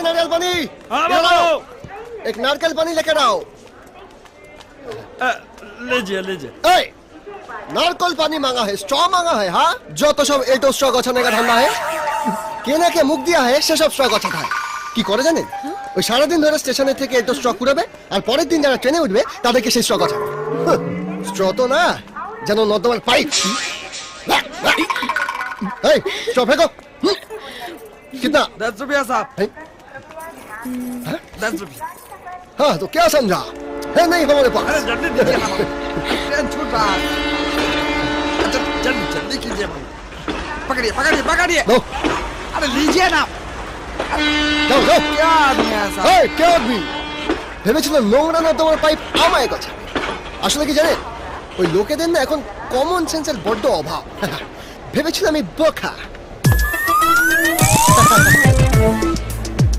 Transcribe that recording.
नारियल पानी। हाँ इधर आओ। बाबू। एक नारियल पानी लेकर आओ। लीजिए ए, नारियल पानी मांगा है, स्ट्रॉ मांगा है। हाँ जो तो सब एटो स्ट्रॉ गछाने का ধান্দা है। কে না কে মুখ দিয়া है সে সব স্ট্রক কথা খায়। কি করে জানেন? ওই সারা দিন ধরে স্টেশনে থেকে এটো স্ট্রক কুড়াবে আর পরের দিন যারা ট্রেনে উঠবে তাদেরকে সেই স্ট্রক কথা। স্ট্র তো না যেন নর্দমার পাইপ। এই স্ট্র ফেঁকো। कितना? 10 रुपया साहब। हैं? 10 रुपया। हाँ तो क्या समझा है नहीं हमारे पास। अरे जल्दी दीजिए ना बाबू। ट्रेन छूट रहा है। अच्छा जल्दी कीजिए बाबू। पकड़िए। लो अरे लीजिए ना। যাও যাও। क्या आदमी है साहब? এই কে আদমি? ভেবেছিলাম নোংরা নর্দমার পাইপ আমায় কথা। আসলে কি জানেন ওই লোকেদের না এখন কমন সেন্সের বড্ড অভাব। ভেবেছিলাম আমি বোকা।